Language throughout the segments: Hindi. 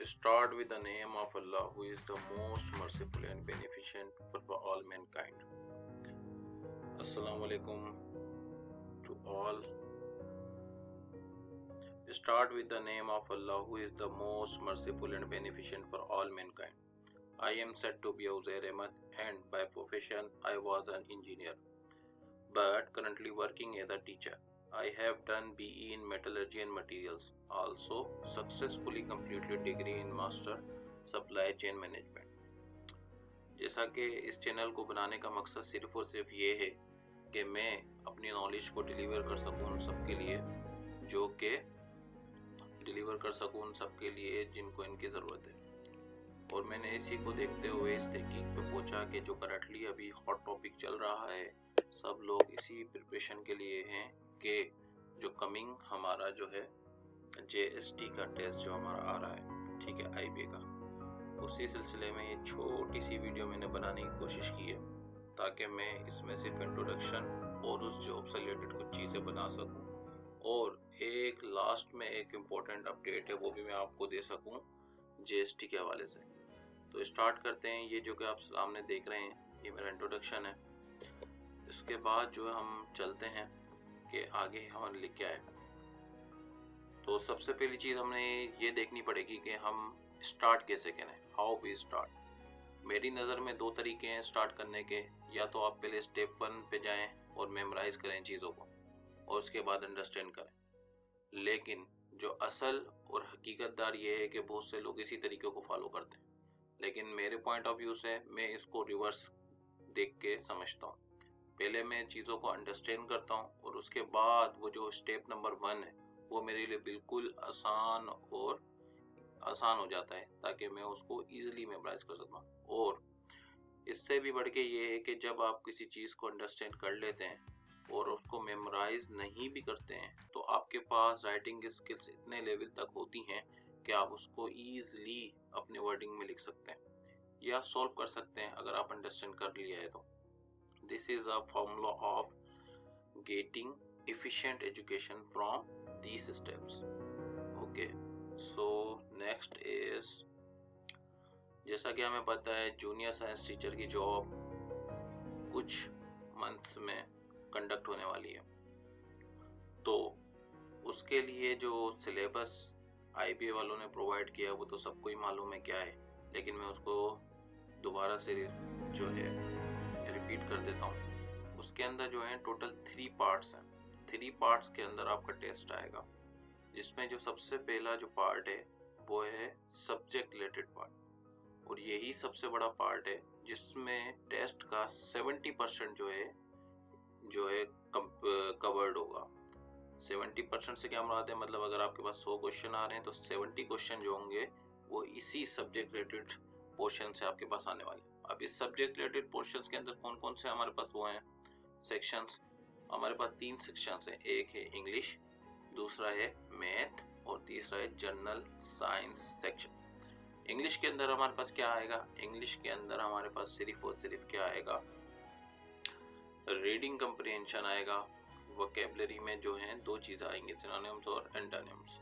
Start with the name of Allah, who is the most merciful and beneficent for all mankind. Assalamu alaikum to all. Start with the name of Allah, who is the most merciful and beneficent for all mankind. I am said to be Uzair Ahmad, and by profession I was an engineer, but currently working as a teacher. I have done BE in Metallurgy and Materials, also successfully completed degree in Master Supply Chain Management. जैसा कि इस चैनल को बनाने का मकसद सिर्फ और सिर्फ ये है कि मैं अपनी नॉलेज को डिलीवर कर सकूं उन सब के लिए जिनको इनकी ज़रूरत है। और मैंने इसी को देखते हुए इस तहकीक पे पहुंचा कि जो करंटली अभी हॉट टॉपिक चल रहा है, सब लोग इसी प्रिपरेशन के लिए हैं कि जो कमिंग हमारा जो है JST का टेस्ट जो हमारा आ रहा है, ठीक है, IB का, उसी सिलसिले में ये छोटी सी वीडियो मैंने बनाने की कोशिश की है ताकि मैं इसमें सिर्फ इंट्रोडक्शन और उस जॉब से रिलेटेड कुछ चीज़ें बना सकूं, और एक लास्ट में एक इम्पोर्टेंट अपडेट है वो भी मैं आपको दे सकूं JST के हवाले से। तो स्टार्ट करते हैं। ये जो कि आप सामने देख रहे हैं ये मेरा इंट्रोडक्शन है। इसके बाद जो है हम चलते हैं कि आगे हमारे लिए क्या है। तो सबसे पहली चीज़ हमने ये देखनी पड़ेगी कि हम स्टार्ट कैसे करें, हाउ वी स्टार्ट। मेरी नज़र में दो तरीके हैं स्टार्ट करने के। या तो आप पहले स्टेप 1 पे जाएं और मेमोराइज़ करें चीज़ों को और उसके बाद अंडरस्टैंड करें, लेकिन जो असल और हकीकतदार ये है कि बहुत से लोग इसी तरीके को फॉलो करते हैं, लेकिन मेरे पॉइंट ऑफ व्यू से मैं इसको रिवर्स देख के समझता हूँ। पहले मैं चीज़ों को अंडरस्टैंड करता हूँ और उसके बाद वो जो स्टेप नंबर 1 है वो मेरे लिए बिल्कुल आसान हो जाता है ताकि मैं उसको ईजिली मेमोराइज कर सकता हूँ। और इससे भी बढ़ के ये है कि जब आप किसी चीज़ को अंडरस्टैंड कर लेते हैं और उसको मेमोराइज नहीं भी करते हैं तो आपके पास राइटिंग स्किल्स इतने लेवल तक होती हैं कि आप उसको ईजिली अपने वर्डिंग में लिख सकते हैं या सॉल्व कर सकते हैं अगर आप अंडरस्टैंड कर लिया है तो। This is a formula of getting efficient education from these steps. Okay, so next is, जैसा कि हमें पता है जूनियर साइंस टीचर की जॉब कुछ मंथ्स में कंडक्ट होने वाली है, तो उसके लिए जो सिलेबस IBA वालों ने प्रोवाइड किया वो तो सबको ही मालूम है क्या है, लेकिन मैं उसको दोबारा से जो है रिपीट कर देता हूँ। उसके अंदर जो है टोटल 3 पार्ट्स हैं। 3 पार्ट्स के अंदर आपका टेस्ट आएगा, जिसमें जो सबसे पहला जो पार्ट है वो है सब्जेक्ट रिलेटेड पार्ट, और यही सबसे बड़ा पार्ट है जिसमें टेस्ट का 70% जो है कवर्ड होगा। 70% से क्या मुराद है, मतलब अगर आपके पास 100 क्वेश्चन आ रहे हैं तो 70 क्वेश्चन जो होंगे वो इसी सब्जेक्ट रिलेटेड पोर्शन से आपके पास आने वाले। अब इस सब्जेक्ट रिलेटेड पोर्शंस के अंदर कौन कौन से हमारे पास वो हैं सेक्शंस। हमारे पास 3 सेक्शंस हैं, एक है इंग्लिश, दूसरा है मैथ और तीसरा है जनरल साइंस सेक्शन। इंग्लिश के अंदर हमारे पास क्या आएगा, इंग्लिश के अंदर हमारे पास सिर्फ और सिर्फ क्या आएगा, रीडिंग कंप्रिहेंशन आएगा। वोकैबुलरी में जो है 2 चीज़ आएंगे, सिनोनिम्स और एंटोनिम्स।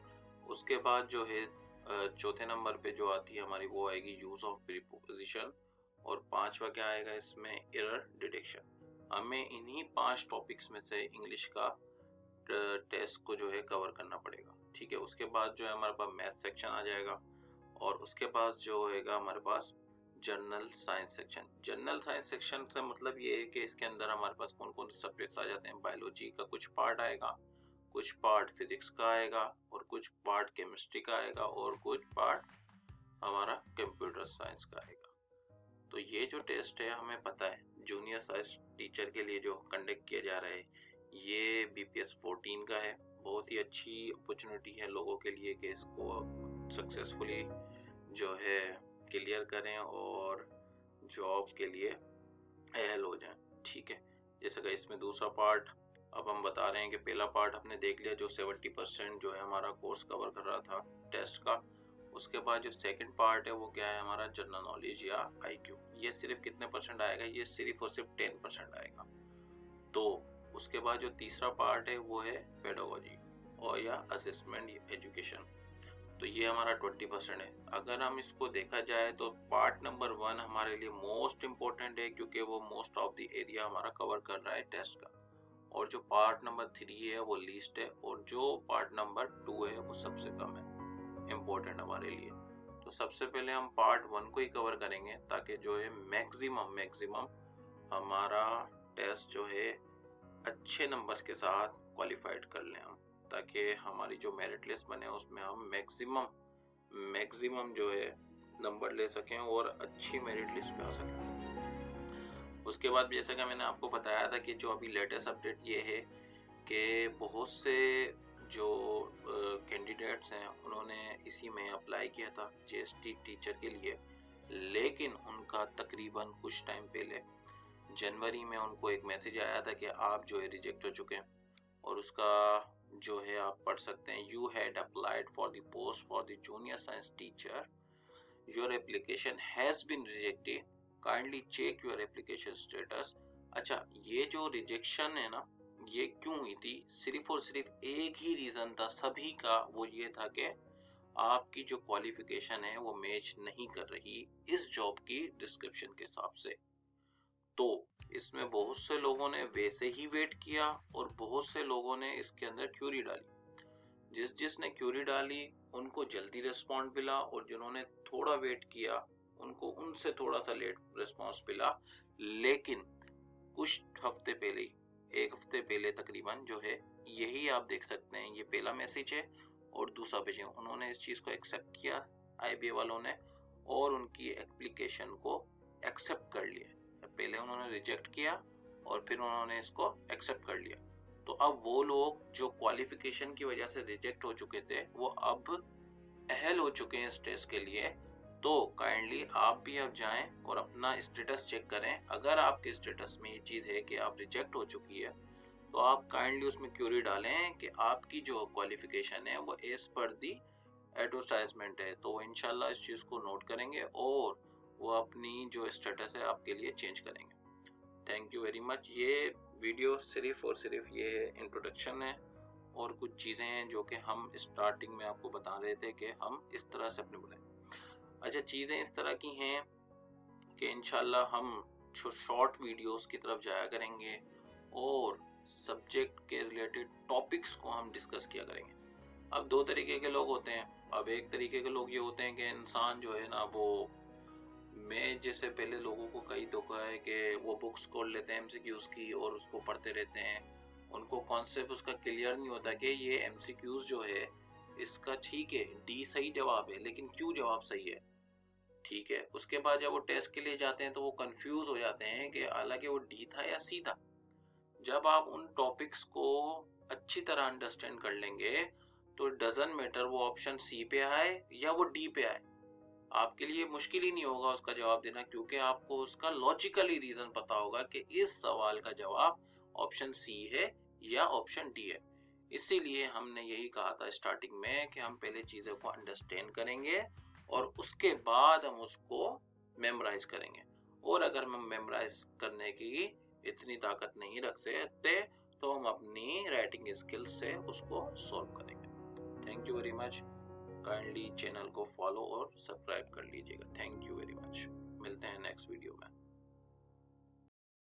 उसके बाद जो है चौथे नंबर पे जो आती है हमारी वो आएगी यूज़ ऑफ प्रीपोजिशन, और 5वां क्या आएगा इसमें, एरर डिटेक्शन। हमें इन्हीं 5 टॉपिक्स में से इंग्लिश का टेस्ट को जो है कवर करना पड़ेगा, ठीक है। उसके बाद जो है हमारे पास मैथ सेक्शन आ जाएगा, और उसके पास जो होएगा हमारे पास general science section. General science section से मतलब ये है कि इसके अंदर हमारे पास कौन कौन से सब्जेक्ट्स आ जाते हैं। बायोलॉजी का कुछ पार्ट आएगा, कुछ पार्ट फिजिक्स का आएगा, और कुछ पार्ट केमिस्ट्री का आएगा, और कुछ पार्ट हमारा कंप्यूटर साइंस का आएगा। तो ये जो टेस्ट है हमें पता है जूनियर साइंस टीचर के लिए जो कंडक्ट किया जा रहा है ये BPS 14 का है। बहुत ही अच्छी अपॉर्चुनिटी है लोगों के लिए कि इसको सक्सेसफुली जो है क्लियर करें और जॉब के लिए अहल हो जाएं, ठीक है। जैसे कि इसमें दूसरा पार्ट अब हम बता रहे हैं कि पहला पार्ट हमने देख लिया जो 70% जो है हमारा कोर्स कवर कर रहा था टेस्ट का। उसके बाद जो सेकंड पार्ट है वो क्या है हमारा जनरल नॉलेज या IQ। ये सिर्फ कितने परसेंट आएगा, ये सिर्फ और सिर्फ 10% आएगा। तो उसके बाद जो तीसरा पार्ट है वो है पेडागोजी और या असेसमेंट एजुकेशन। तो ये हमारा 20% है। अगर हम इसको देखा जाए तो पार्ट नंबर 1 हमारे लिए मोस्ट इम्पोर्टेंट है, क्योंकि वो मोस्ट ऑफ द एरिया हमारा कवर कर रहा है टेस्ट का, और जो पार्ट नंबर 3 है वो लीस्ट है, और जो पार्ट नंबर 2 है वो सबसे कम है इम्पोर्टेंट हमारे लिए। तो सबसे पहले हम पार्ट 1 को ही कवर करेंगे, ताकि जो है मैक्सिमम हमारा टेस्ट जो है अच्छे नंबर्स के साथ क्वालिफाइड कर लें हम, ताकि हमारी जो मेरिट लिस्ट बने उसमें हम मैक्सिमम जो है नंबर ले सकें और अच्छी मेरिट लिस्ट पे आ सकें। उसके बाद जैसे कि मैंने आपको बताया था कि जो अभी लेटेस्ट अपडेट ये है कि बहुत से जो कैंडिडेट्स हैं उन्होंने इसी में अप्लाई किया था जीएसटी टीचर के लिए, लेकिन उनका तकरीबन कुछ टाइम पहले जनवरी में उनको एक मैसेज आया था कि आप जो है रिजेक्ट हो चुके हैं, और उसका जो है आप पढ़ सकते हैं, you had applied for the post for the junior science teacher, your application has been rejected, kindly check your application status. अच्छा, ये जो रिजेक्शन है ना, ये क्यों हुई थी? सिर्फ और सिर्फ एक ही रीजन था सभी का, वो ये था कि आपकी जो क्वालिफिकेशन है वो मैच नहीं कर रही इस जॉब की डिस्क्रिप्शन के हिसाब से। तो इसमें बहुत से लोगों ने वैसे ही वेट किया और बहुत से लोगों ने इसके अंदर क्यूरी डाली। जिसने क्यूरी डाली उनको जल्दी रिस्पॉन्ड मिला, और जिन्होंने थोड़ा वेट किया उनको उनसे थोड़ा सा लेट रिस्पॉन्स मिला। लेकिन कुछ हफ्ते पहले, एक हफ्ते पहले तकरीबन जो है, यही आप देख सकते हैं, ये पहला मैसेज है और दूसरा पेज है, उन्होंने इस चीज़ को एक्सेप्ट किया आईबीए वालों ने, और उनकी एप्लीकेशन को एक्सेप्ट कर लिया। पहले उन्होंने रिजेक्ट किया और फिर उन्होंने इसको एक्सेप्ट कर लिया। तो अब वो लोग जो क्वालिफिकेशन की वजह से रिजेक्ट हो चुके थे वो अब अहल हो चुके हैं इस टेस्ट के लिए। तो काइंडली आप भी अब जाएं और अपना स्टेटस चेक करें। अगर आपके स्टेटस में ये चीज़ है कि आप रिजेक्ट हो चुकी है, तो आप काइंडली उसमें क्यूरी डालें कि आपकी जो क्वालिफिकेशन है वो एज पर दी एडवर्टाइजमेंट है। तो इंशाल्लाह इस चीज़ को नोट करेंगे और वो अपनी जो स्टेटस है आपके लिए चेंज करेंगे। Thank you very much. ये वीडियो सिर्फ और सिर्फ ये इंट्रोडक्शन है, और कुछ चीज़ें हैं जो कि हम स्टार्टिंग में आपको बता रहे थे कि हम इस तरह से अपने बोले। अच्छा, चीज़ें इस तरह की हैं कि इंशाल्लाह हम शॉर्ट वीडियोस की तरफ जाया करेंगे और सब्जेक्ट के रिलेटेड टॉपिक्स को हम डिस्कस किया करेंगे। अब दो तरीके के लोग होते हैं। अब एक तरीके के लोग ये होते हैं कि इंसान जो है ना, वो मैं जैसे पहले लोगों को कई धोखा है कि वो बुक्स खोल लेते हैं एमसीक्यूज की और उसको पढ़ते रहते हैं। उनको कॉन्सेप्ट उसका क्लियर नहीं होता कि ये एमसीक्यूज जो है इसका ठीक है डी सही जवाब है, लेकिन क्यों जवाब सही है, ठीक है। उसके बाद जब वो टेस्ट के लिए जाते हैं तो वो कंफ्यूज हो जाते हैं कि हालांकि वो डी था या सी था। जब आप उन टॉपिक्स को अच्छी तरह अंडरस्टैंड कर लेंगे तो डजंट मैटर वो ऑप्शन सी पे आए या वो डी पे आए, आपके लिए मुश्किल ही नहीं होगा उसका जवाब देना, क्योंकि आपको उसका लॉजिकली रीजन पता होगा कि इस सवाल का जवाब ऑप्शन सी है या ऑप्शन डी है। इसीलिए हमने यही कहा था स्टार्टिंग में कि हम पहले चीज़ों को अंडरस्टैंड करेंगे और उसके बाद हम उसको मेमोराइज करेंगे। और अगर हम मेमोराइज करने की इतनी ताकत नहीं रख सकते तो हम अपनी राइटिंग स्किल्स से उसको सॉल्व करेंगे। Thank you very much. Kindly channel को फॉलो और सब्सक्राइब कर लीजिएगा। Thank you very much. मिलते हैं नेक्स्ट वीडियो में।